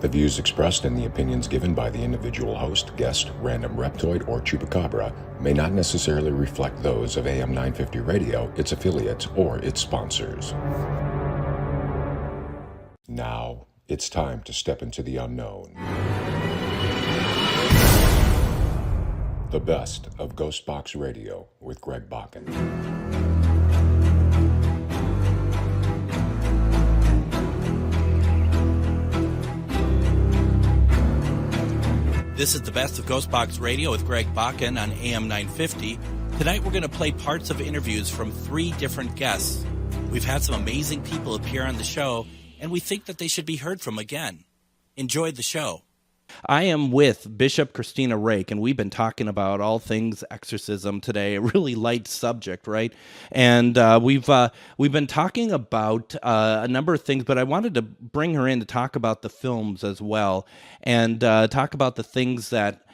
The views expressed and the opinions given by the individual host, guest, random reptoid, or chupacabra may not necessarily reflect those of AM 950 Radio, its affiliates, or its sponsors. Now, it's time to step into the unknown. The best of GhostBox Radio with Greg Bakun. This is the best of GhostBox Radio with Greg Bakun on AM 950. Tonight we're going to play parts of interviews from 3 different guests. We've had some amazing people appear on the show, and we think that they should be heard from again. Enjoy the show. I am with Bishop Christina Rake, and we've been talking about all things exorcism today. A really light subject, right? And we've been talking about a number of things, but I wanted to bring her in to talk about the films as well, and talk about the things that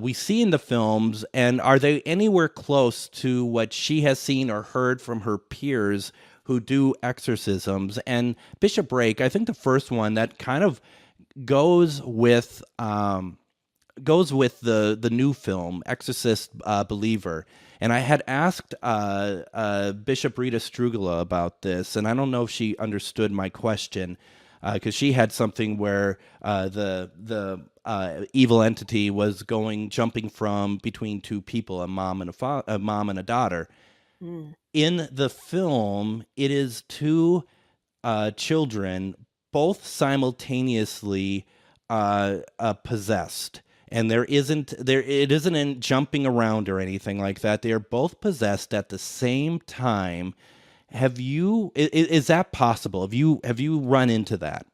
we see in the films, and are they anywhere close to what she has seen or heard from her peers who do exorcisms? And Bishop Rake, I think the first one that kind of goes with the new film Exorcist Believer, and I had asked Bishop Rita Strugula about this, and I don't know if she understood my question, because she had something where the evil entity was jumping from between 2 people, a mom and a daughter. In the film, it is 2 children, both simultaneously possessed, and it isn't in jumping around or anything like that. They are both possessed at the same time. Is that possible? Have you run into that?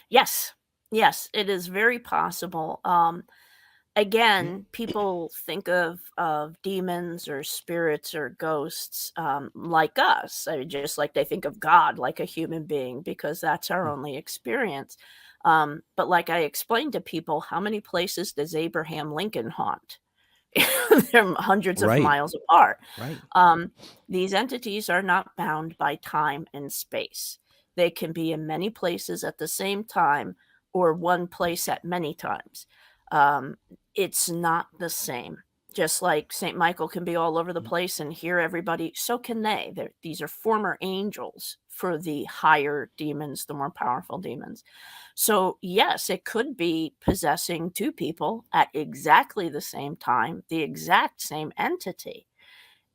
Yes, it is very possible. Again, people think of demons or spirits or ghosts like us, just like they think of God like a human being, because that's our only experience. But like I explained to people, how many places does Abraham Lincoln haunt? They're hundreds of miles apart. Right. These entities are not bound by time and space. They can be in many places at the same time, or one place at many times. It's not the same. Just like St. Michael can be all over the place and hear everybody, so can they. These are former angels for the higher demons, the more powerful demons. So yes, it could be possessing 2 people at exactly the same time, the exact same entity.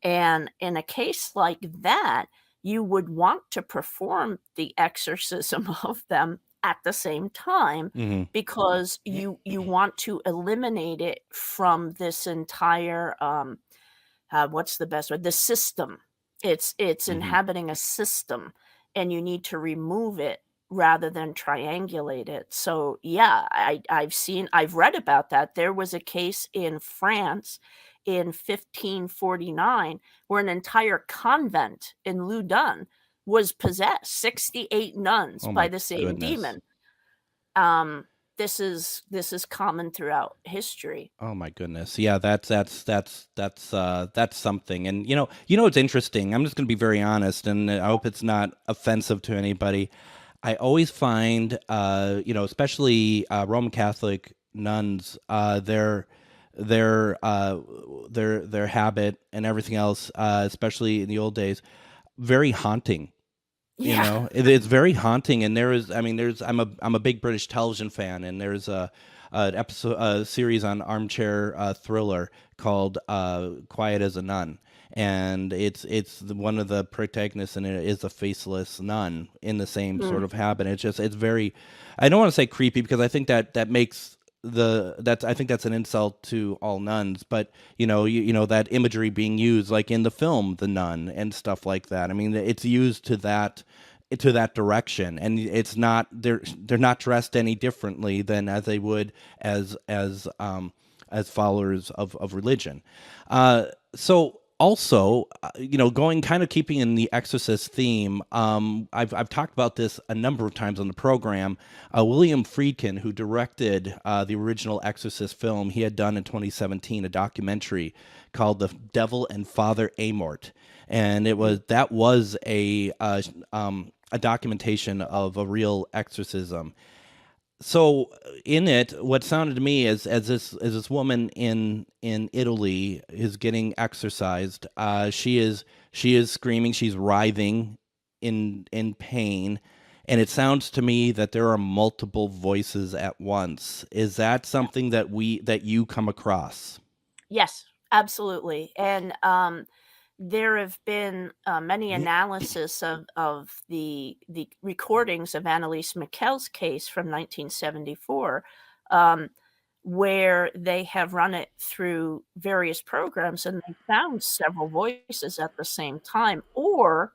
And in a case like that, you would want to perform the exorcism of them at the same time, because you want to eliminate it from this entire what's the best word? The system. It's inhabiting a system, and you need to remove it rather than triangulate it. So yeah, I've read about that. There was a case in France in 1549 where an entire convent in Loudun was possessed, 68 nuns by the same demon. This is common throughout history. Oh my goodness. Yeah, that's something. And you know it's interesting. I'm just going to be very honest, and I hope it's not offensive to anybody. I always find especially Roman Catholic nuns, their habit and everything else, especially in the old days, very haunting. Yeah. It's very haunting, and I'm a big British television fan, and there's an series on Armchair Thriller called Quiet as a Nun, and it's one of the protagonists, and it is a faceless nun in the same sort of habit. It's very, I don't want to say creepy, because I think that makes I think that's an insult to all nuns, but you know that imagery being used, like in the film The Nun and stuff like that. I mean, it's used to that direction, and it's not, they're not dressed any differently than as they would as followers of religion. So also, going kind of keeping in the Exorcist theme, I've talked about this a number of times on the program. William Friedkin, who directed the original Exorcist film, he had done in 2017 a documentary called "The Devil and Father Amort," and that was a documentation of a real exorcism. So in it, what sounded to me is as this woman in Italy is getting exorcised, she is screaming, she's writhing in pain, and it sounds to me that there are multiple voices at once. Is that something that you come across? Yes, absolutely. And there have been many analysis of the recordings of Annalise Mikel's case from 1974, um, where they have run it through various programs and they found several voices at the same time, or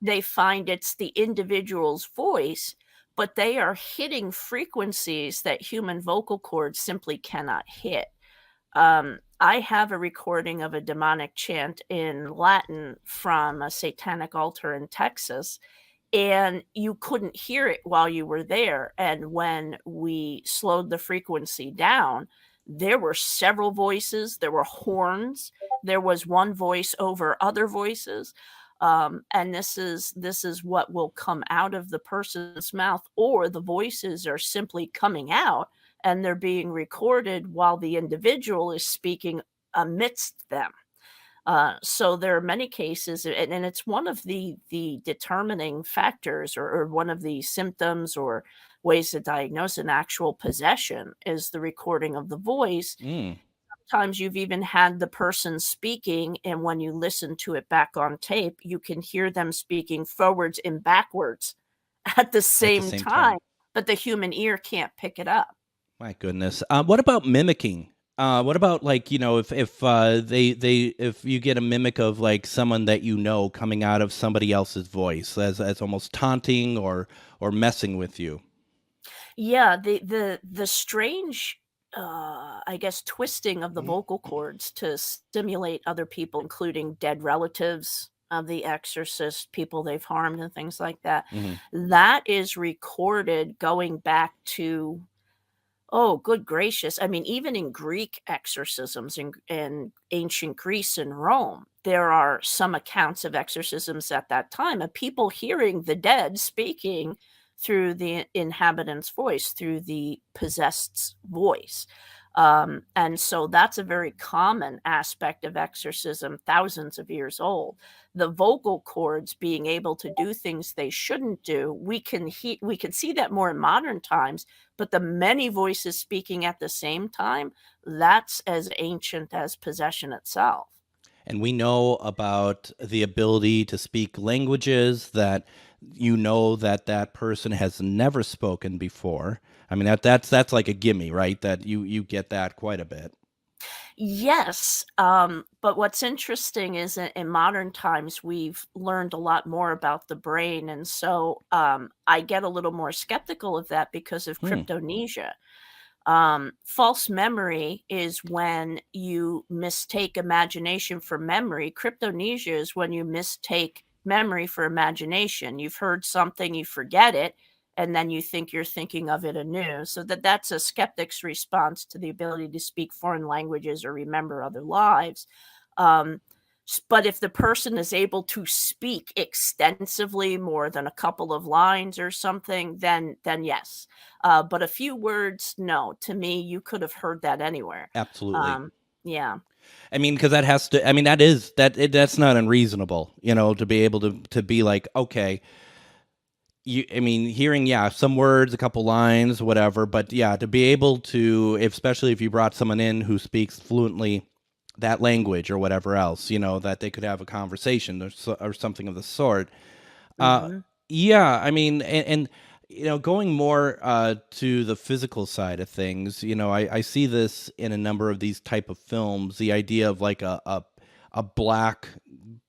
they find it's the individual's voice, but they are hitting frequencies that human vocal cords simply cannot hit. I have a recording of a demonic chant in Latin from a satanic altar in Texas, and you couldn't hear it while you were there. And when we slowed the frequency down, there were several voices, there were horns, there was one voice over other voices. And this is what will come out of the person's mouth, or the voices are simply coming out and they're being recorded while the individual is speaking amidst them. So there are many cases, and it's one of the determining factors, or one of the symptoms or ways to diagnose an actual possession is the recording of the voice. Mm, Sometimes you've even had the person speaking, and when you listen to it back on tape, you can hear them speaking forwards and backwards at the at the same same time. time, but the human ear can't pick it up. My goodness. What about mimicking? What about, like, if you get a mimic of like someone that you know coming out of somebody else's voice as almost taunting or messing with you? Yeah, the strange, I guess, twisting of the vocal cords to stimulate other people, including dead relatives of the exorcist, people they've harmed and things like that. Hmm. That is recorded going back to, oh, good gracious. I mean, even in Greek exorcisms in ancient Greece and Rome, there are some accounts of exorcisms at that time of people hearing the dead speaking through the inhabitant's voice, through the possessed's voice. And so that's a very common aspect of exorcism, thousands of years old. The vocal cords being able to do things they shouldn't do, we can see that more in modern times, but the many voices speaking at the same time, that's as ancient as possession itself. And we know about the ability to speak languages that that person has never spoken before. I mean, that's like a gimme, right? That you get that quite a bit. Yes, but what's interesting is in modern times, we've learned a lot more about the brain, and so, I get a little more skeptical of that because of Hmm. cryptomnesia. False memory is when you mistake imagination for memory. Cryptomnesia is when you mistake memory for imagination. You've heard something, you forget it, and then you think you're thinking of it anew. So that's a skeptic's response to the ability to speak foreign languages or remember other lives. Um, but if the person is able to speak extensively, more than a couple of lines or something, then yes. But a few words, no. To me, you could have heard that anywhere. Absolutely. Um, yeah. I mean, because that has to. I mean, that's not unreasonable. To be able to be like, okay, I mean, hearing, yeah, some words, a couple lines, whatever, but yeah, to be able to, especially if you brought someone in who speaks fluently that language or whatever else, that they could have a conversation or something of the sort. Uh, Hmm. yeah, I mean, and going more to the physical side of things, I see this in a number of these type of films. The idea of like a black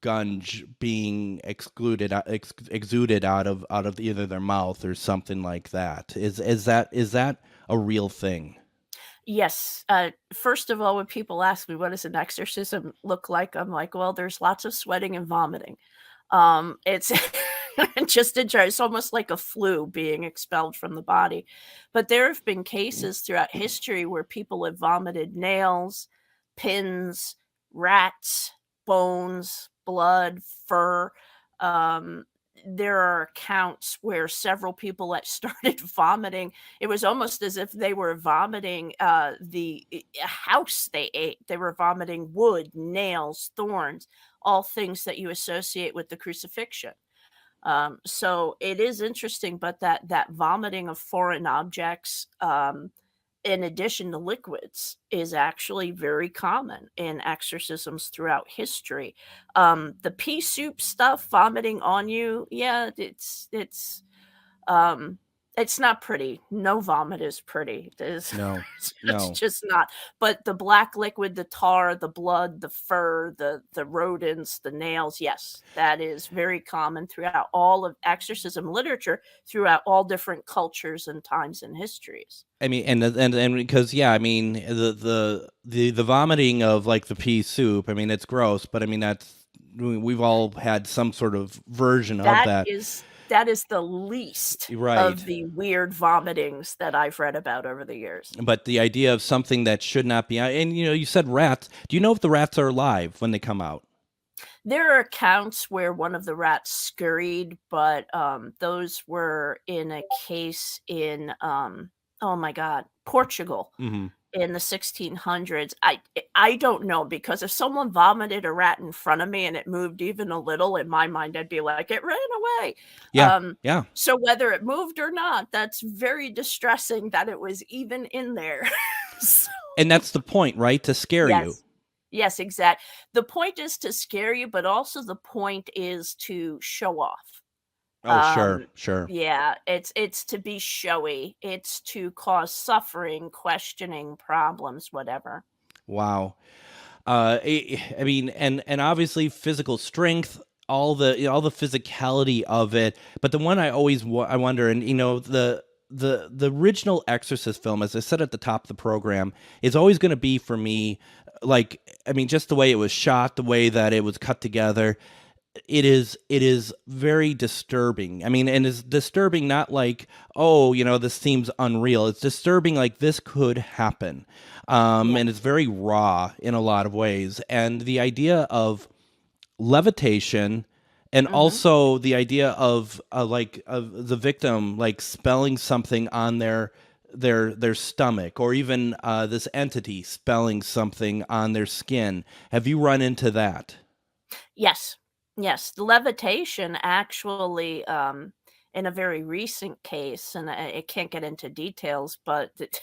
gunge being exuded out of either their mouth or something like that. Is that a real thing? Yes. First of all, when people ask me, what does an exorcism look like? I'm like, well, there's lots of sweating and vomiting. It's just it's almost like a flu being expelled from the body. But there have been cases throughout history where people have vomited nails, pins, rats, bones, blood, fur. Um, there are accounts where several people that started vomiting. It was almost as if they were vomiting a house they ate. They were vomiting wood, nails, thorns, all things that you associate with the crucifixion. So it is interesting, but that vomiting of foreign objects, in addition to liquids, is actually very common in exorcisms throughout history. The pea soup stuff, vomiting on you, yeah, um, it's not pretty. No vomit is pretty. No, It's no. just not. But the black liquid, the tar, the blood, the fur, the rodents, the nails, yes, that is very common throughout all of exorcism literature, throughout all different cultures and times and histories. I mean, and because I mean the vomiting of like the pea soup. I mean, it's gross, but I mean we've all had some sort of version of that. That is the least Right. of the weird vomitings that I've read about over the years. But the idea of something that should not be, and you said rats. Do you know if the rats are alive when they come out? There are accounts where one of the rats scurried, but those were in a case in oh my God, Portugal. Mm-hmm. In the 1600s. I don't know, because if someone vomited a rat in front of me and it moved even a little, in my mind I'd be like, it ran away. Yeah. So whether it moved or not, that's very distressing that it was even in there. So, And that's the point, right? To scare you. Yes, exactly. The point is to scare you, but also the point is to show off. Oh, sure. Yeah, it's to be showy. It's to cause suffering, questioning, problems, whatever. Wow. I mean, and obviously physical strength, all the physicality of it. But the one I always I wonder, and the original Exorcist film, as I said at the top of the program, is always going to be for me, like, I mean, just the way it was shot, the way that it was cut together. It is very disturbing. I mean, and it's disturbing not like, oh, this seems unreal. It's disturbing like this could happen. And it's very raw in a lot of ways. And the idea of levitation, and also the idea of of the victim like spelling something on their stomach, or even this entity spelling something on their skin. Have you run into that? Yes, the levitation actually, in a very recent case, and I can't get into details, but it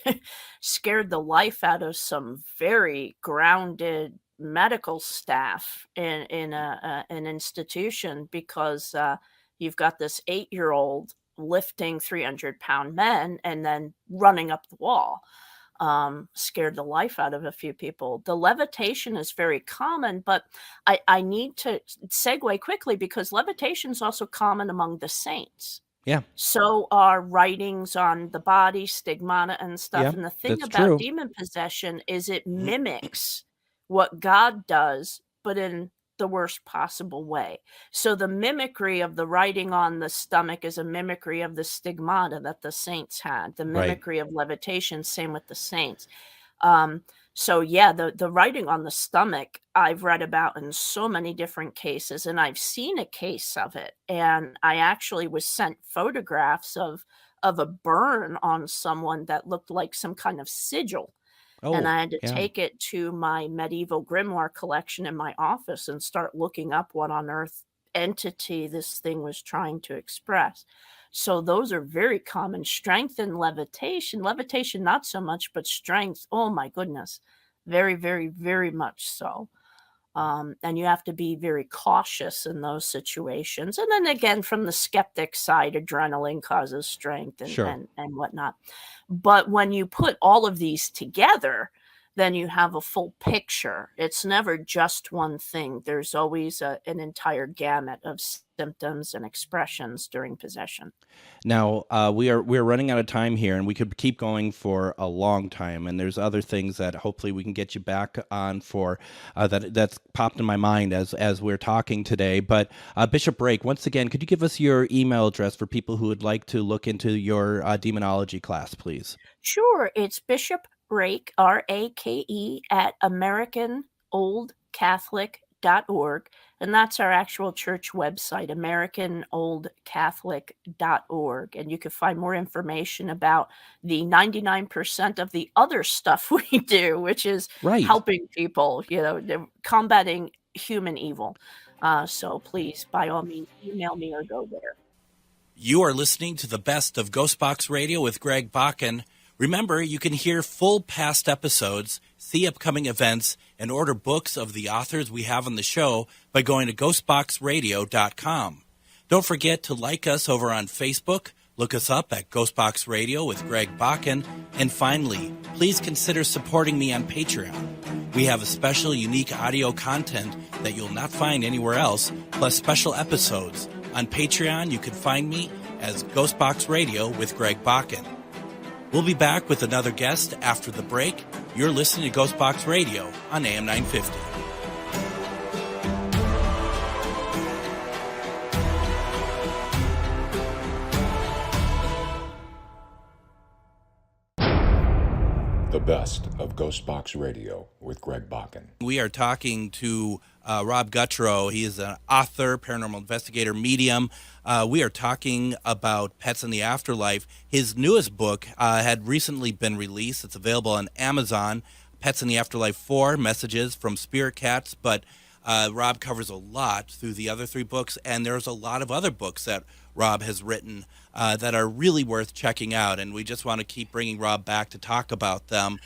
scared the life out of some very grounded medical staff in an institution, because you've got this 8-year-old lifting 300-pound men and then running up the wall. Scared the life out of a few people. The levitation is very common, but I need to segue quickly, because levitation is also common among the saints. Yeah. So are writings on the body, stigmata, and stuff. Yeah, And the thing that's about true. demon possession is it mimics what God does, but in the worst possible way. So the mimicry of the writing on the stomach is a mimicry of the stigmata that the saints had. The Right. mimicry of levitation, same with the saints. So yeah, the writing on the stomach I've read about in so many different cases, and I've seen a case of it. And I actually was sent photographs of a burn on someone that looked like some kind of sigil. And I had to yeah. take it to my medieval grimoire collection in my office and start looking up what on earth entity this thing was trying to express. So those are very common. Strength and levitation. Levitation, not so much, but strength, oh my goodness. Very, very, very much so. And you have to be very cautious in those situations. And then again, from the skeptic side, adrenaline causes strength and, Sure. and whatnot. But when you put all of these together, then you have a full picture. It's never just one thing. There's always an entire gamut of symptoms and expressions during possession. Now, we're running out of time here, and we could keep going for a long time. And there's other things that hopefully we can get you back on for that's popped in my mind as we're talking today. But Bishop Rake, once again, could you give us your email address for people who would like to look into your demonology class, please? Sure, it's Bishop Rake, Rake, at AmericanOldCatholic.org. And that's our actual church website, AmericanOldCatholic.org. And you can find more information about the 99% of the other stuff we do, which is Right. helping people, combating human evil. So please, by all means, email me or go there. You are listening to the best of GhostBox Radio with Greg Bakun. Remember, you can hear full past episodes, see upcoming events, and order books of the authors we have on the show by going to ghostboxradio.com. Don't forget to like us over on Facebook, look us up at GhostBox Radio with Greg Bakun, and finally, please consider supporting me on Patreon. We have a special, unique audio content that you'll not find anywhere else, plus special episodes. On Patreon, you can find me as GhostBox Radio with Greg Bakun. We'll be back with another guest after the break. You're listening to GhostBox Radio on AM 950. The best of GhostBox Radio with Greg Bakun. We are talking to Rob Gutro. He is an author, paranormal investigator, medium. We are talking about pets in the afterlife. His newest book had recently been released. It's available on Amazon, Pets in the Afterlife 4, Messages from Spirit Cats. But Rob covers a lot through the other 3 books, and there's a lot of other books that Rob has written that are really worth checking out, and we just want to keep bringing Rob back to talk about them.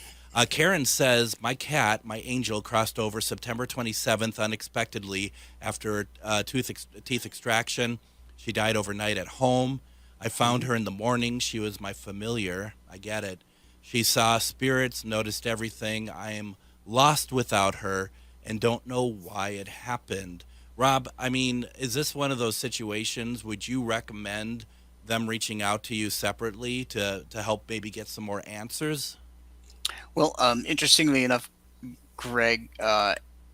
Karen says, my cat, my angel, crossed over September 27th unexpectedly after teeth extraction. She died overnight at home. I found her in the morning. She was my familiar. I get it. She saw spirits, noticed everything. I am lost without her and don't know why it happened. Rob, I mean, is this one of those situations? Would you recommend them reaching out to you separately to help maybe get some more answers? Well, interestingly enough, Greg,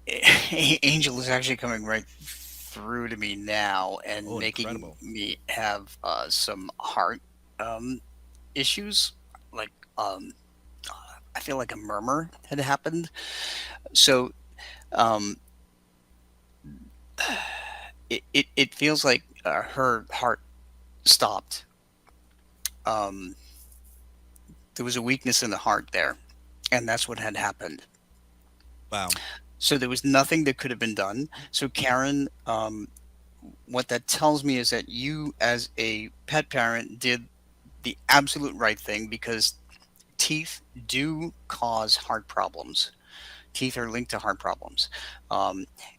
Angel is actually coming right through to me now and making incredible. me have some heart issues. Like, I feel like a murmur had happened. So, it feels like her heart stopped. There was a weakness in the heart there, and that's what had happened. Wow. So there was nothing that could have been done. So Karen, what that tells me is that you, as a pet parent, did the absolute right thing, because teeth do cause heart problems. Teeth are linked to heart problems.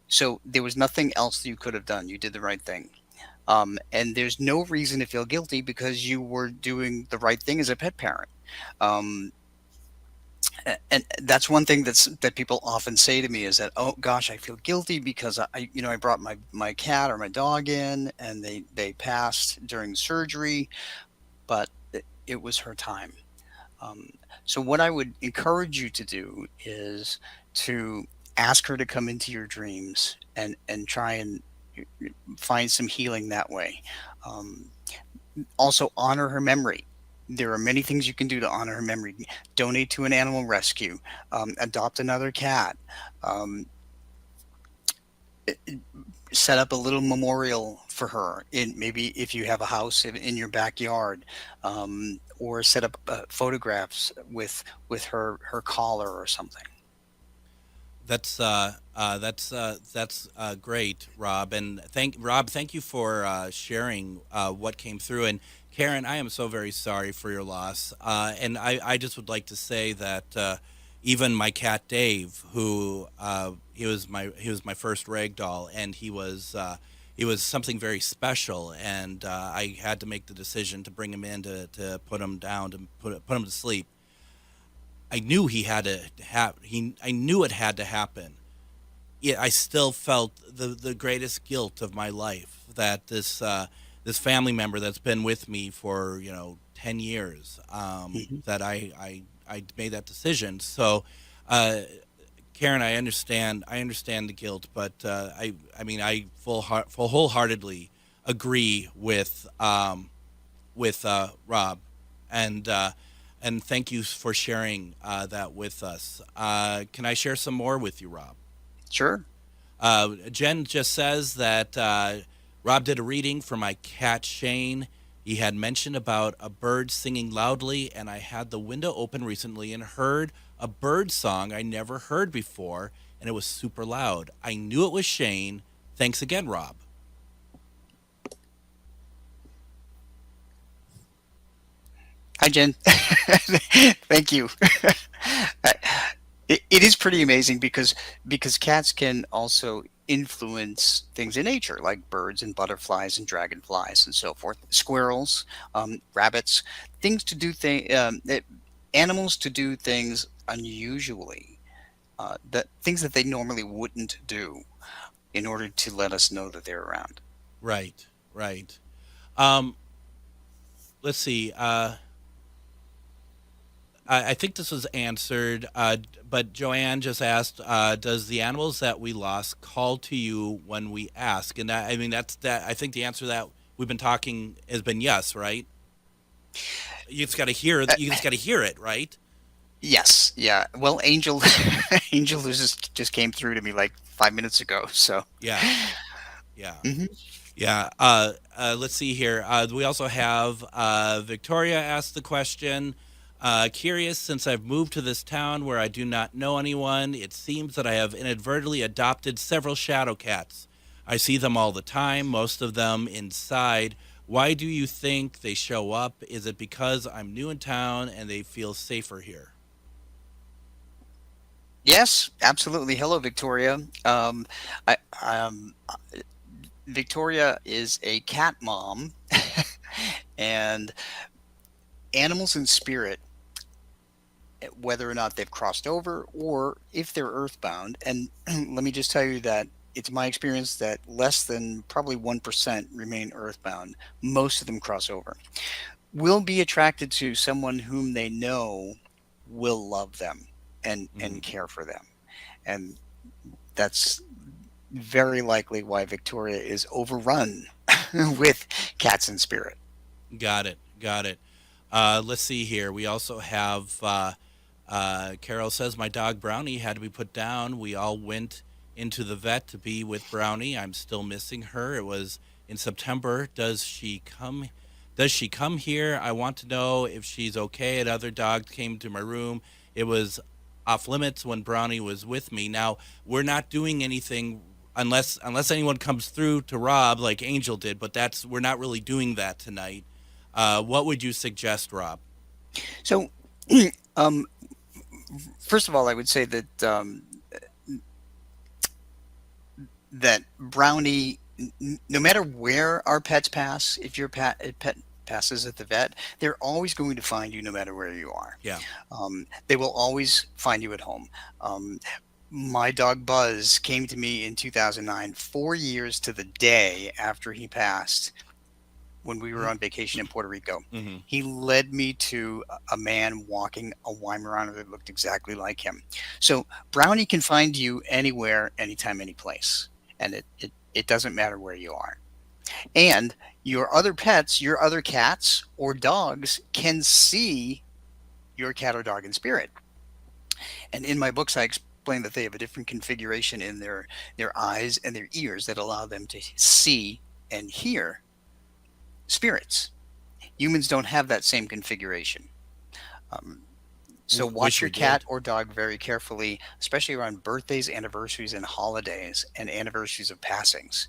So there was nothing else that you could have done. You did the right thing. And there's no reason to feel guilty, because you were doing the right thing as a pet parent. And that's one thing that people often say to me, is that, oh gosh, I feel guilty because I brought my cat or my dog in, and they passed during surgery, but it was her time. So what I would encourage you to do is to ask her to come into your dreams and try and find some healing that way. Also, honor her memory. There are many things you can do to honor her memory. Donate to an animal rescue, adopt another cat, set up a little memorial for her maybe if you have a house in your backyard, or set up photographs with her collar or something. That's great, Rob. And thank you for sharing what came through. And Karen, I am so very sorry for your loss. And I just would like to say that even my cat Dave, who he was my first rag doll, and he was something very special. And I had to make the decision to bring him in to put him down, to put him to sleep. I knew he had to I knew it had to happen. Yet I still felt the greatest guilt of my life that this family member that's been with me for 10 years that I made that decision. So Karen, I understand the guilt, but I wholeheartedly agree with Rob, and thank you for sharing that with us. Can I share some more with you, Rob? Sure. Jen just says that Rob did a reading for my cat Shane. He had mentioned about a bird singing loudly, and I had the window open recently and heard a bird song I never heard before, and it was super loud. I knew it was Shane. Thanks again, Rob. Hi, Jen. Thank you. It is pretty amazing because cats can also influence things in nature, like birds and butterflies and dragonflies and so forth, squirrels, rabbits, things to do animals to do things unusually, that things that they normally wouldn't do in order to let us know that they're around. Right, right. Um, let's see. I think this was answered, but Joanne just asked, "Does the animals that we lost call to you when we ask?" And I mean, that's that. I think the answer to that we've been talking has been yes, right? You just got to hear. Uh, You just got to hear it, right? yes, yeah. Well, Angel, Angel just came through to me like 5 minutes ago. So, Yeah, yeah. hmm Yeah. Let's see here. We also have Victoria asked the question. Curious, since I've moved to this town where I do not know anyone, it seems that I have inadvertently adopted several shadow cats. I see them all the time, most of them inside. Why do you think they show up? Is it because I'm new in town and they feel safer here? yes, absolutely. Hello, Victoria. I Victoria is a cat mom, and animals in spirit, whether or not they've crossed over or if they're earthbound. And let me just tell you that it's my experience that less than probably 1% remain earthbound. Most of them cross over. Will be attracted to someone whom they know will love them and Hmm. care for them. And that's very likely why Victoria is overrun with cats in spirit. Got it. Got it. Let's see here. We also have Carol says my dog Brownie had to be put down. We all went into the vet to be with Brownie. I'm still missing her. It was in September. Does she come? Does she come here? I want to know if she's okay. Another dog came to my room. It was off limits when Brownie was with me. Now we're not doing anything unless anyone comes through to Rob like Angel did. But that's we're not really doing that tonight. What would you suggest, Rob? So, um, first of all, I would say that that Brownie, no matter where our pets pass, if your pet passes at the vet, they're always going to find you no matter where you are. Yeah. They will always find you at home. Um, my dog Buzz came to me in 2009, 4 years to the day after he passed, when we were on vacation in Puerto Rico. Mm-hmm. He led me to a man walking a Weimaraner that looked exactly like him. So Brownie can find you anywhere, anytime, any place. And it doesn't matter where you are. And your other pets, your other cats or dogs can see your cat or dog in spirit. And in my books, I explain that they have a different configuration in their eyes and their ears that allow them to see and hear spirits. Humans don't have that same configuration. Um, so watch Wish your we cat did. or dog very carefully, especially around birthdays, anniversaries, and holidays, and anniversaries of passings,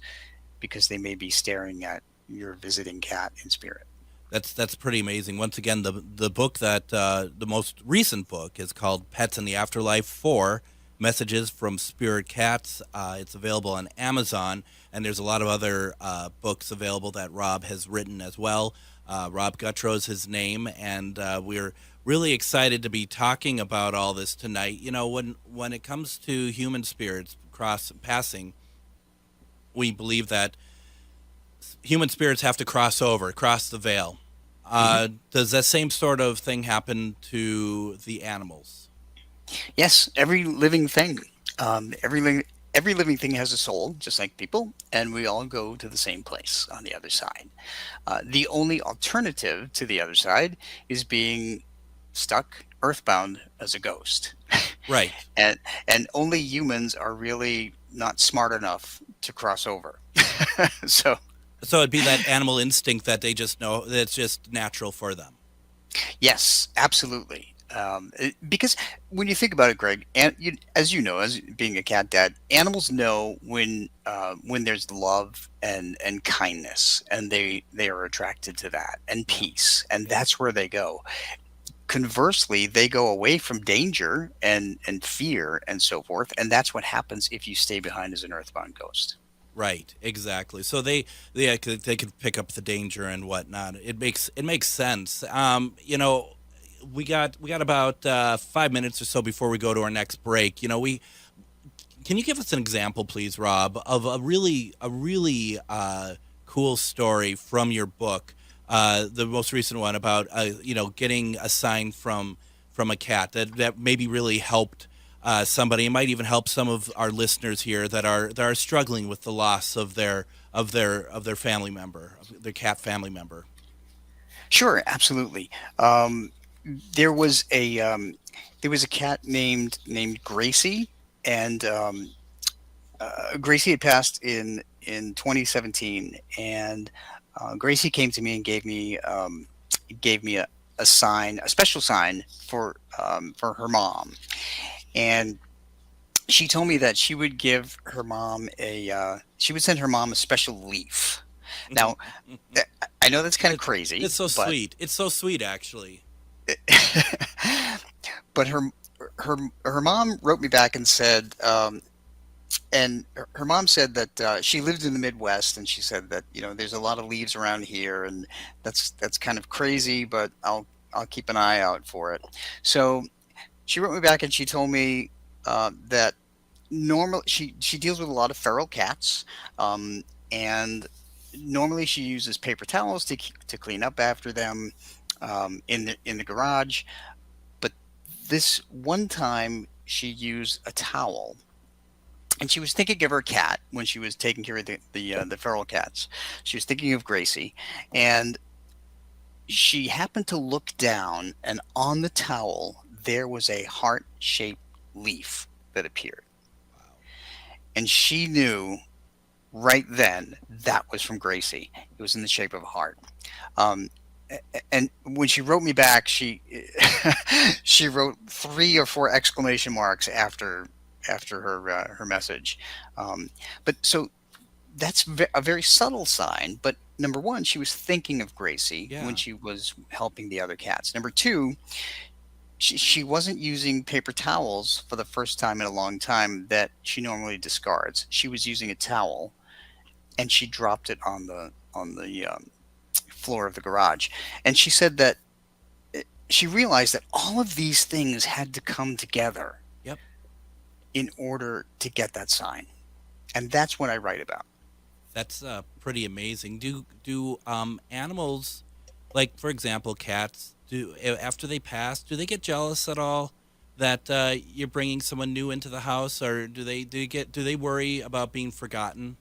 because they may be staring at your visiting cat in spirit. That's pretty amazing. Once again, the book that the most recent book is called Pets in the Afterlife 4 Messages from Spirit Cats. It's available on Amazon, and there's a lot of other books available that Rob has written as well. Rob Gutro is his name, and we're really excited to be talking about all this tonight. You know, when it comes to human spirits cross passing, we believe that human spirits have to cross over, cross the veil. hmm Does that same sort of thing happen to the animals? Yes, every living thing, um, every li- every living thing has a soul, just like people, and we all go to the same place on the other side. The only alternative to the other side is being stuck earthbound as a ghost. Right. and and only humans are really not smart enough to cross over. So So it'd be that animal instinct that they just know that's just natural for them. yes, absolutely. Because when you think about it, Greg, and as you know, as being a cat dad, animals know when there's love and kindness, and they are attracted to that, and Yeah. peace, and that's where they go. Conversely, they go away from danger and fear and so forth, and that's what happens if you stay behind as an earthbound ghost. Right, exactly. So they could pick up the danger and whatnot. It makes sense. We got about 5 minutes or so before we go to our next break. We Can you give us an example, please, Rob, of a really cool story from your book, the most recent one about getting a sign from a cat that maybe really helped somebody. It might even help some of our listeners here that are struggling with the loss of their family member, of their cat family member. Sure, absolutely. Um, there was a cat named Gracie, and Gracie had passed in 2017, and Gracie came to me and gave me a sign, a special sign for her mom, and she told me that she would send her mom a special leaf. Now, I know that's kind of crazy, It's so but sweet. It's so sweet, actually. but her mom wrote me back and said, and her mom said that she lived in the Midwest, and she said that there's a lot of leaves around here, and that's kind of crazy, but I'll keep an eye out for it. So she wrote me back and she told me that normally she deals with a lot of feral cats, and normally she uses paper towels to clean up after them in the garage. But this one time she used a towel, and she was thinking of her cat when she was taking care of the feral cats. She was thinking of Gracie, and she happened to look down, and on the towel there was a heart-shaped leaf that appeared, Wow. and she knew right then that was from Gracie. It was in the shape of a heart. Um, and when she wrote me back, she she wrote three or four exclamation marks after her message. Um, but so that's a very subtle sign. But number one, she was thinking of Gracie when Yeah. she was helping the other cats. Number two, she wasn't using paper towels for the first time in a long time that she normally discards. She was using a towel, and she dropped it on the floor of the garage. And she said that she realized that all of these things had to come together Yep. in order to get that sign. And that's what I write about. That's pretty amazing. Do animals, like for example cats, after they pass, do they get jealous at all that you're bringing someone new into the house, or do they worry about being forgotten?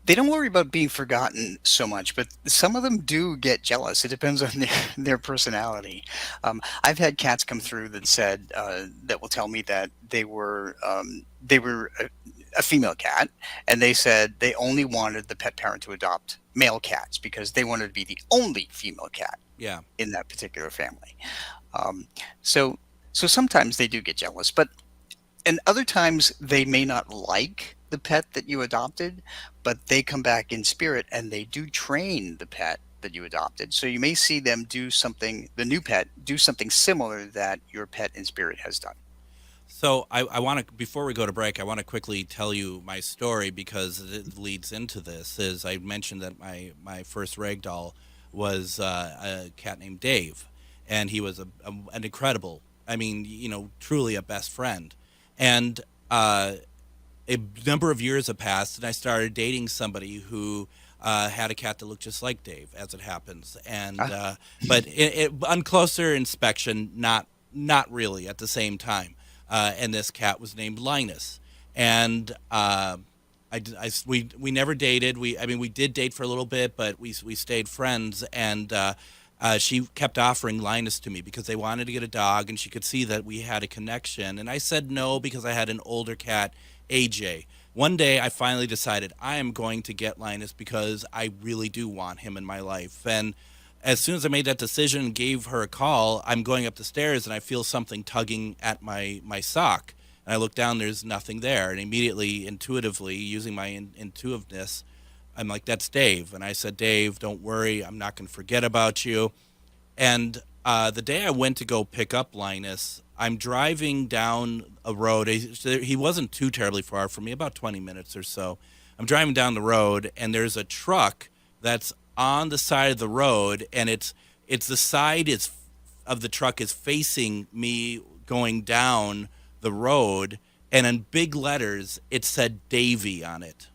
They don't worry about being forgotten so much, but some of them do get jealous. It depends on their personality. I've had cats come through that will tell me that they were a female cat, and they said they only wanted the pet parent to adopt male cats because they wanted to be the only female cat Yeah. in that particular family. Um, so so sometimes they do get jealous, but and other times they may not like the pet that you adopted, but they come back in spirit and they do train the pet that you adopted. So you may see them do something, the new pet do something similar that your pet in spirit has done. So I want to, before we go to break, I want to quickly tell you my story because it leads into this. Is I mentioned that my first ragdoll was a cat named Dave, and he was an incredible, I mean, truly a best friend. And a number of years have passed, and I started dating somebody who had a cat that looked just like Dave, as it happens. And Ah, but on closer inspection, not really at the same time. And this cat was named Linus, and we never dated. We did date for a little bit, but we stayed friends. And she kept offering Linus to me because they wanted to get a dog, and she could see that we had a connection. And I said no because I had an older cat, AJ. One day I finally decided I am going to get Linus because I really do want him in my life. And as soon as I made that decision and gave her a call, I'm going up the stairs and I feel something tugging at my sock. And I look down, there's nothing there. And immediately, intuitively, using my intuitiveness, I'm like, that's Dave. And I said, Dave, don't worry. I'm not going to forget about you. And the day I went to go pick up Linus, I'm driving down a road. He wasn't too terribly far from me, about 20 minutes or so. I'm driving down the road, and there's a truck that's on the side of the road, and it's the side of the truck is facing me going down the road, and in big letters, it said Davy on it.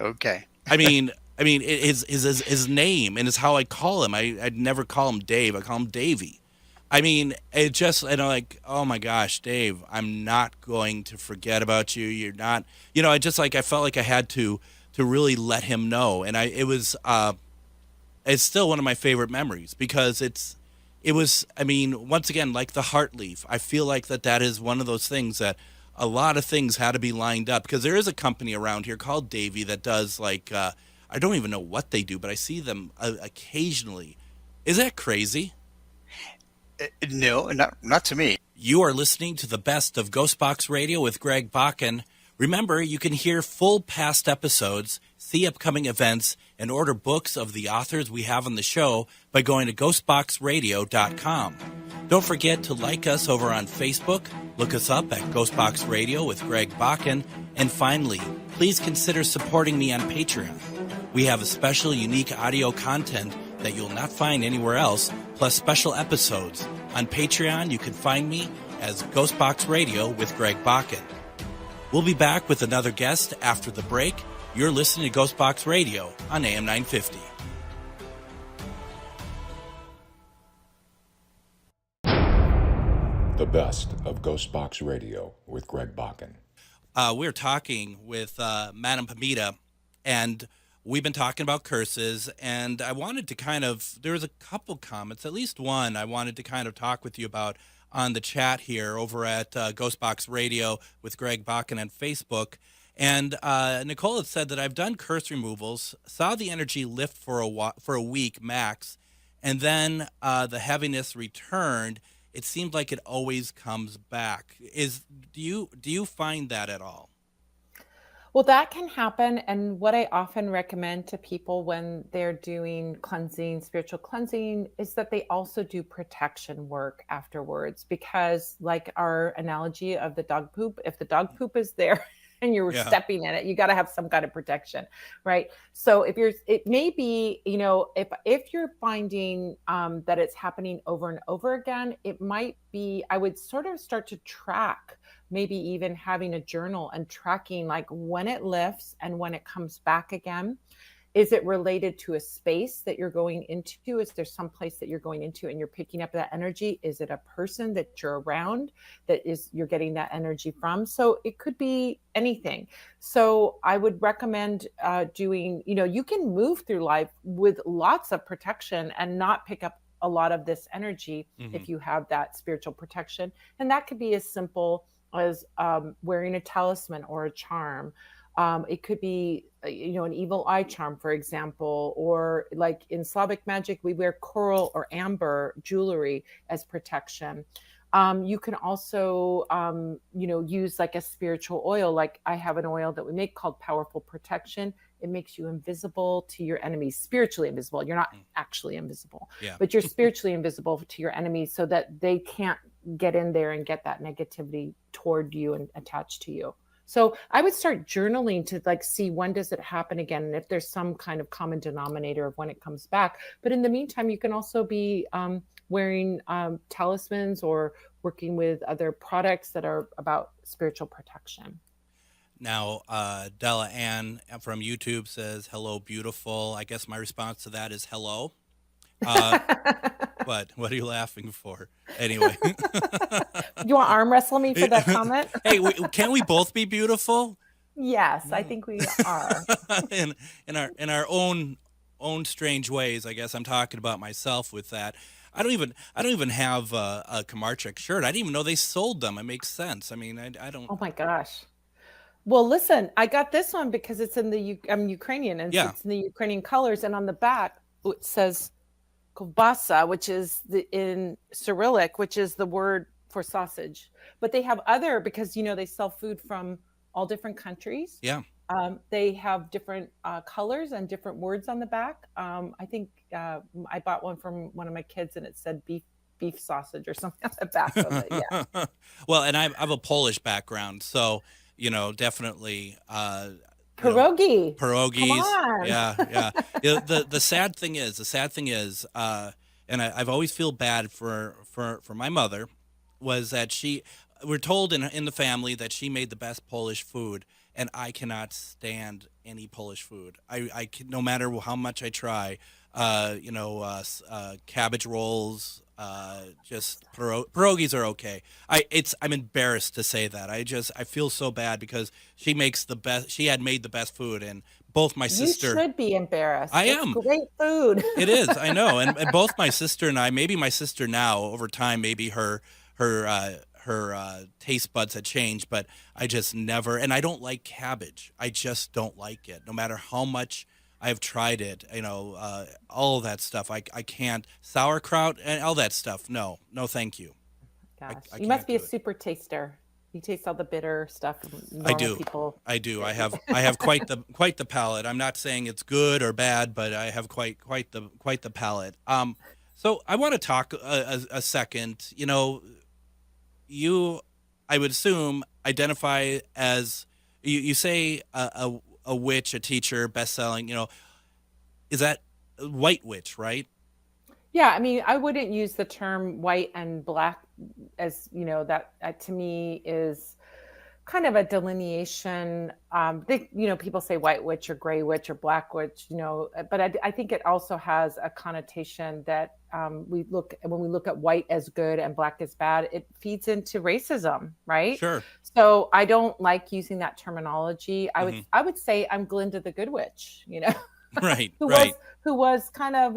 Okay. I mean, his name, and it's how I call him. I'd never call him Dave. I call him Davy. I mean, it just, and I'm like, oh my gosh, Dave, I'm not going to forget about you. You're not, I just I felt like I had to really let him know. And it's still one of my favorite memories because once again, like the heart leaf, I feel like that is one of those things that a lot of things had to be lined up, because there is a company around here called Davy that does I don't even know what they do, but I see them occasionally. Is that crazy? No, not to me. You are listening to the best of GhostBox Radio with Greg Bakun. Remember, you can hear full past episodes, see upcoming events, and order books of the authors we have on the show by going to ghostboxradio.com. Don't forget to like us over on Facebook, look us up at GhostBox Radio with Greg Bakun, and finally, please consider supporting me on Patreon. We have a special, unique audio content that you'll not find anywhere else, plus special episodes. On Patreon, you can find me as GhostBox Radio with Greg Bakun. We'll be back with another guest after the break. You're listening to GhostBox Radio on AM 950. The best of GhostBox Radio with Greg Bakun. We're talking with Madam Pamita, and we've been talking about curses, and I wanted to there was a couple comments, at least one I wanted to kind of talk with you about on the chat here over at GhostBox Radio with Greg Bakun on Facebook. And Nicole had said that I've done curse removals, saw the energy lift for a week max, and then the heaviness returned. It seems like it always comes back. Do you find that at all? Well, that can happen. And what I often recommend to people when they're doing cleansing, spiritual cleansing, is that they also do protection work afterwards. Because like our analogy of the dog poop, if the dog poop is there and you're stepping in it, you got to have some kind of protection, right? So it may be, if you're finding that it's happening over and over again, it might be, I would sort of start to track, maybe even having a journal and tracking like when it lifts and when it comes back again. Is it related to a space that you're going into? Is there some place that you're going into and you're picking up that energy? Is it a person that you're around you're getting that energy from? So it could be anything. So I would recommend doing, you can move through life with lots of protection and not pick up a lot of this energy if you have that spiritual protection. And that could be as simple as wearing a talisman or a charm. It could be, an evil eye charm, for example, or like in Slavic magic, we wear coral or amber jewelry as protection. You can also, use like a spiritual oil. Like I have an oil that we make called Powerful Protection. It makes you invisible to your enemies, spiritually invisible. You're not actually invisible, but you're spiritually invisible to your enemies so that they can't get in there and get that negativity toward you and attached to you. So I would start journaling to see when does it happen again, and if there's some kind of common denominator of when it comes back. But in the meantime, you can also be wearing talismans or working with other products that are about spiritual protection. Now, Della Ann from YouTube says, hello, beautiful. I guess my response to that is hello. What are you laughing for? Anyway. You want to arm wrestle me for that comment? Hey, can't we both be beautiful? Yes, I think we are. in our own own strange ways. I guess I'm talking about myself with that. I don't even have a Kamarchik shirt. I didn't even know they sold them. It makes sense. I mean, I don't. Oh my gosh. Well, listen, I got this one because it's in the I'm Ukrainian, and Yeah. it's in the Ukrainian colors, and on the back it says kovbasa, which is in Cyrillic, which is the word for sausage. But they have other, because they sell food from all different countries. Yeah. They have different colors and different words on the back. I think I bought one from one of my kids, and it said beef sausage or something on the back of it. Yeah. Well, and I have a Polish background, so definitely Pierogi. pierogies. Come on. Yeah. The sad thing is, and I've always feel bad for my mother, was that we're told in the family that she made the best Polish food, and I cannot stand any Polish food. I can, no matter how much I try, cabbage rolls, just pierogies are okay. I'm embarrassed to say that. I feel so bad because she makes the best. She had made the best food, and both my sister. You should be embarrassed. I It's am. great food. It is. I know, and both my sister and I. Maybe my sister now, over time, maybe her taste buds had changed, but I just never. And I don't like cabbage. I just don't like it, no matter how much I've tried it, all of that stuff. I can't. Sauerkraut and all that stuff. No, thank you. Gosh, I you must can't be a do it. super taster. You taste all the bitter stuff. I do. People. I do. I have quite the palate. I'm not saying it's good or bad, but I have quite the palate. So I want to talk a second. You, I would assume, identify as you say a witch, a teacher, best-selling, is that white witch, right? Yeah, I mean, I wouldn't use the term white and black as, that to me is kind of a delineation. People say white witch or gray witch or black witch, but I think it also has a connotation that when we look at white as good and black as bad, it feeds into racism, right? Sure. So I don't like using that terminology. I would say I'm Glinda the Good Witch, Right. who was kind of,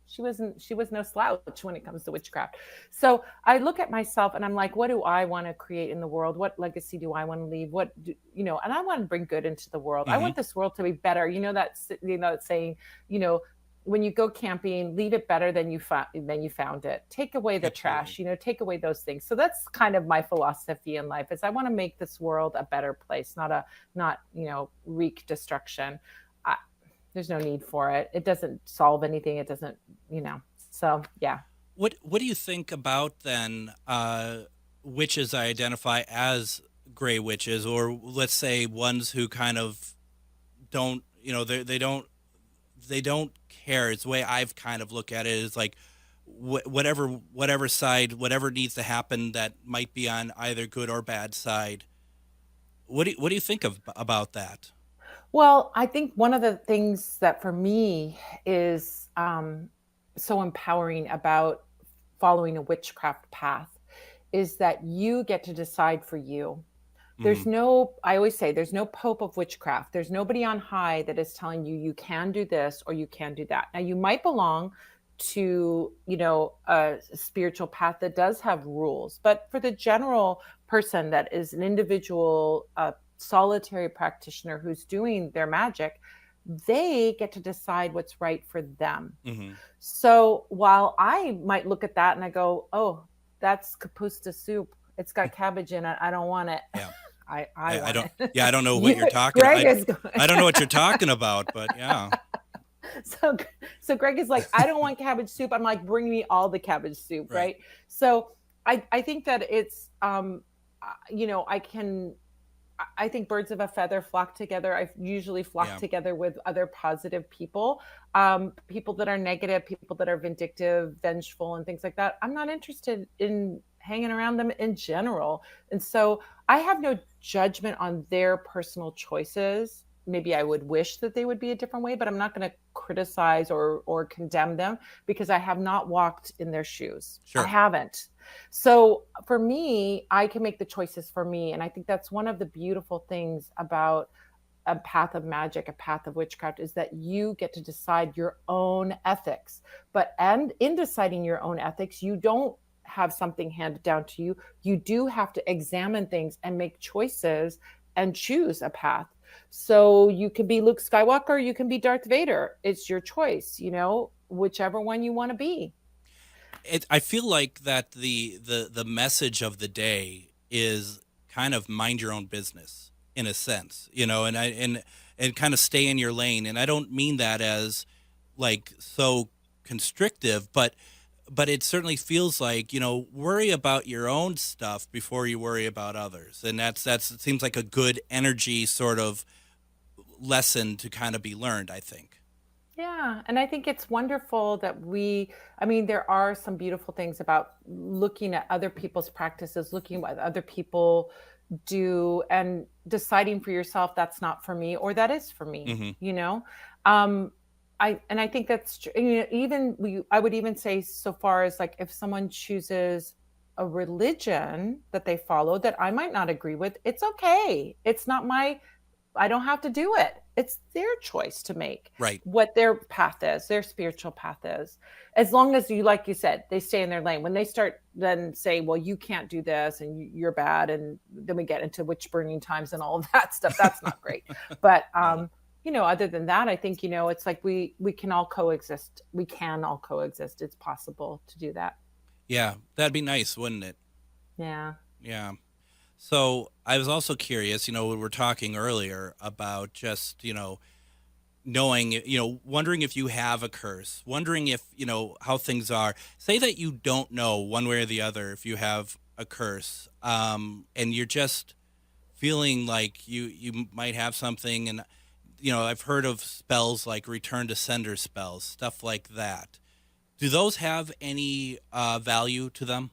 she was no slouch when it comes to witchcraft. So I look at myself and I'm like, what do I want to create in the world? What legacy do I want to leave? And I want to bring good into the world. I want this world to be better. That saying, when you go camping, leave it better than you found it. Take away the trash, take away those things. So that's kind of my philosophy in life, is I want to make this world a better place, not wreak destruction. There's no need for it. It doesn't solve anything. It doesn't, so yeah. What do you think about then witches I identify as gray witches, or let's say ones who kind of don't, they don't care. It's the way I've kind of looked at it, is like whatever side, whatever needs to happen that might be on either good or bad side. What do you think about that? Well, I think one of the things that for me is so empowering about following a witchcraft path is that you get to decide for you. There's I always say, there's no pope of witchcraft. There's nobody on high that is telling you can do this or you can do that. Now, you might belong to, a spiritual path that does have rules, but for the general person that is an individual solitary practitioner who's doing their magic, they get to decide what's right for them. So while I might look at that and I go, oh, that's kapusta soup, it's got cabbage in it, I don't want it. Yeah. I don't. Yeah, I don't know what you're talking about. Greg I don't know what you're talking about, but yeah. So Greg is like, I don't want cabbage soup. I'm like, bring me all the cabbage soup, right? So I think that it's I think birds of a feather flock together. I usually flock together with other positive people, people that are negative, people that are vindictive, vengeful, and things like that. I'm not interested in hanging around them in general. And so I have no judgment on their personal choices. Maybe I would wish that they would be a different way, but I'm not going to criticize or condemn them because I have not walked in their shoes. Sure. I haven't. So for me, I can make the choices for me. And I think that's one of the beautiful things about a path of magic, a path of witchcraft, is that you get to decide your own ethics. And in deciding your own ethics, you don't have something handed down to you. You do have to examine things and make choices and choose a path. So you can be Luke Skywalker, you can be Darth Vader. It's your choice, whichever one you want to be. I feel like that the message of the day is kind of mind your own business in a sense, and kind of stay in your lane. And I don't mean that as like so constrictive, but it certainly feels like, worry about your own stuff before you worry about others. And it seems like a good energy sort of lesson to kind of be learned, I think. Yeah. And I think it's wonderful that there are some beautiful things about looking at other people's practices, looking at what other people do and deciding for yourself, that's not for me, or that is for me, I think that's true. I would even say so far as like, if someone chooses a religion that they follow that I might not agree with, it's okay. It's not I don't have to do it. It's their choice to make, right, what their path is, their spiritual path is. As long as like you said, they stay in their lane. When they start then say, well, you can't do this and you're bad. And then we get into witch burning times and all of that stuff. That's not great. But, other than that, I think, it's like we can all coexist. We can all coexist. It's possible to do that. Yeah, that'd be nice, wouldn't it? Yeah. Yeah. So I was also curious, we were talking earlier about just, knowing, wondering if you have a curse, wondering if, how things are. Say that you don't know one way or the other if you have a curse, and you're just feeling like you might have something. And, I've heard of spells like return to sender spells, stuff like that. Do those have any value to them?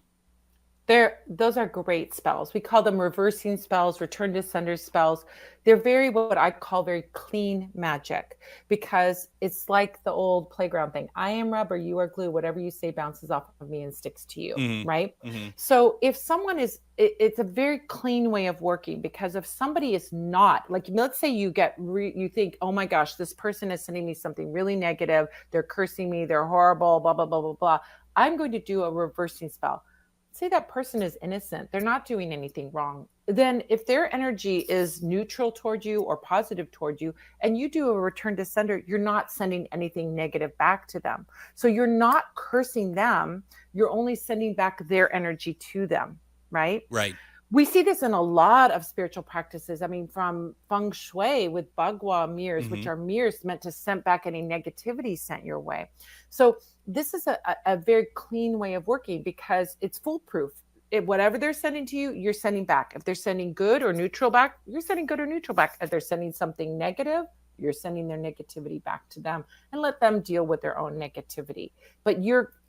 Those are great spells. We call them reversing spells, return to sender spells. They're what I call very clean magic, because it's like the old playground thing. I am rubber, you are glue. Whatever you say bounces off of me and sticks to you, mm-hmm. right? Mm-hmm. So if someone it's a very clean way of working, because if somebody is not, like, let's say you you think, oh my gosh, this person is sending me something really negative. They're cursing me. They're horrible, blah, blah, blah, blah, blah. I'm going to do a reversing spell. Say that person is innocent. They're not doing anything wrong. Then if their energy is neutral toward you or positive toward you, and you do a return to sender, you're not sending anything negative back to them. So you're not cursing them. You're only sending back their energy to them, right? Right. We see this in a lot of spiritual practices. From feng shui with bagua mirrors, mm-hmm. which are mirrors meant to send back any negativity sent your way. So this is a very clean way of working, because it's foolproof. Whatever they're sending to you, you're sending back. If they're sending good or neutral back, you're sending good or neutral back. If they're sending something negative, you're sending their negativity back to them, and let them deal with their own negativity. But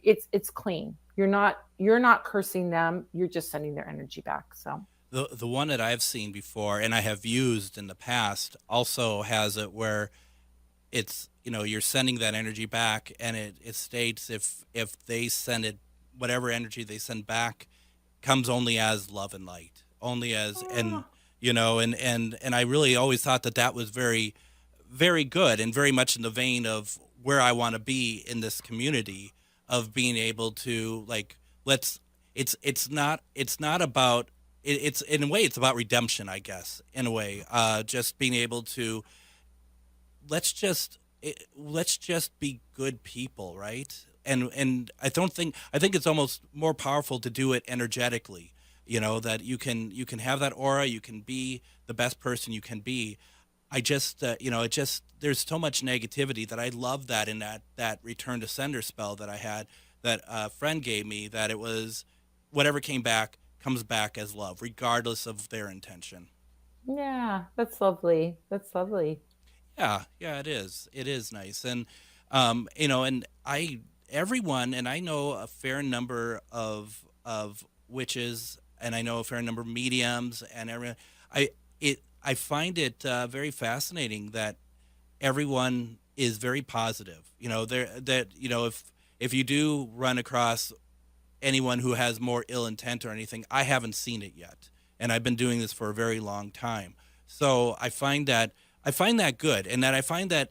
it's clean. You're not cursing them. You're just sending their energy back. So the one that I've seen before and I have used in the past also has it where it's, you're sending that energy back, and it states if they send it, whatever energy they send back comes only as love and light, only as, and I really always thought that was very, very good, and very much in the vein of where I want to be in this community, of being able to, like, it's not about, it's in a way, it's about redemption, I guess, in a way, just being able to, let's just be good people, right? And I think it's almost more powerful to do it energetically, that you can have that aura, you can be the best person you can be. I just, there's so much negativity that I love that in that return to sender spell that I had, that a friend gave me, that it was whatever came back comes back as love, regardless of their intention. Yeah, that's lovely. That's lovely. Yeah, it is. It is nice. And, and everyone, and I know a fair number of witches, and I know a fair number of mediums, and everyone, I find it very fascinating that everyone is very positive. If you do run across anyone who has more ill intent or anything, I haven't seen it yet, and I've been doing this for a very long time. So I find that I find that good, and that I find that,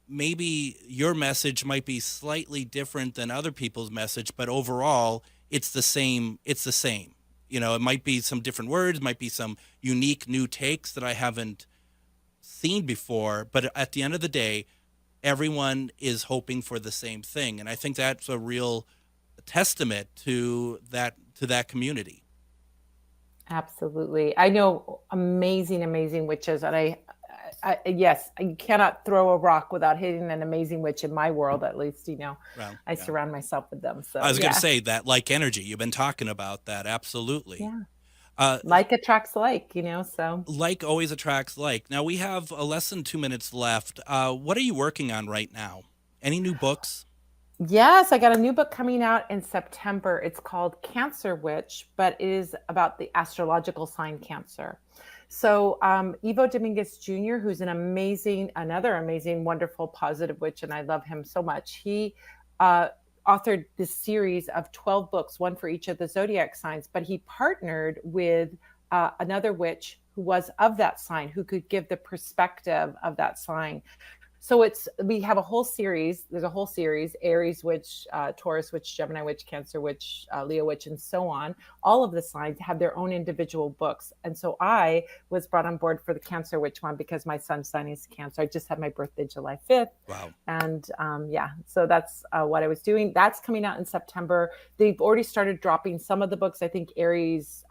maybe your message might be slightly different than other people's message, but overall it's the same. It's the same. It might be some different words, might be some unique new takes that I haven't seen before, but at the end of the day, everyone is hoping for the same thing. And I think that's a real testament to that community. Absolutely. I know amazing witches, and yes, you cannot throw a rock without hitting an amazing witch in my world, at least, I surround myself with them. So I was going to say that like energy, you've been talking about that. Absolutely. Yeah. Like attracts like, so. Like always attracts like. Now we have less than 2 minutes left. What are you working on right now? Any new books? Yes, I got a new book coming out in September. It's called Cancer Witch, but it is about the astrological sign Cancer. So Ivo Dominguez Jr., who's another amazing, wonderful, positive witch, and I love him so much. He authored this series of 12 books, one for each of the zodiac signs, but he partnered with another witch who was of that sign, who could give the perspective of that sign. So we have a whole series. There's a whole series: Aries witch, Taurus witch, Gemini witch, Cancer witch, Leo witch, and so on. All of the signs have their own individual books. And so I was brought on board for the Cancer witch one because my son's sign is Cancer. I just had my birthday July 5th. Wow. And so that's what I was doing. That's coming out in September. They've already started dropping some of the books. I think Aries,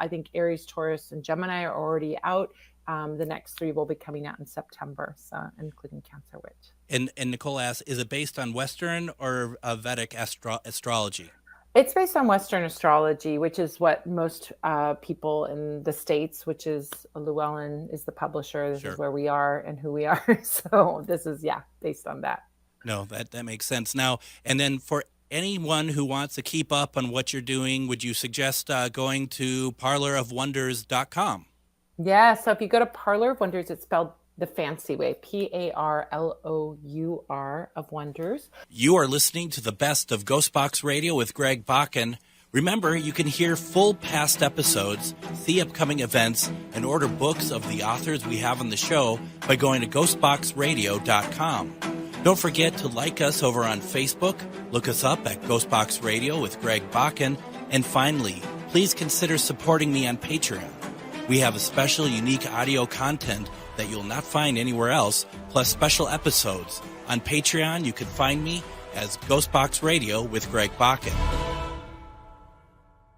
Taurus, and Gemini are already out. The next 3 will be coming out in September, so including Cancer Witch. And Nicole asks, is it based on Western or Vedic astrology? It's based on Western astrology, which is what most people in the States, which is Llewellyn is the publisher. This is where we are and who we are. So this is, based on that. No, that makes sense. Now, and then for anyone who wants to keep up on what you're doing, would you suggest going to parlorofwonders.com? Yeah, so if you go to Parlor of Wonders, it's spelled the fancy way, Parlour of Wonders. You are listening to the best of GhostBox Radio with Greg Bakun. Remember, you can hear full past episodes, see upcoming events, and order books of the authors we have on the show by going to ghostboxradio.com. Don't forget to like us over on Facebook, look us up at GhostBox Radio with Greg Bakun, and finally, please consider supporting me on Patreon. We have a special, unique audio content that you'll not find anywhere else, plus special episodes. On Patreon, you can find me as GhostBox Radio with Greg Bakun.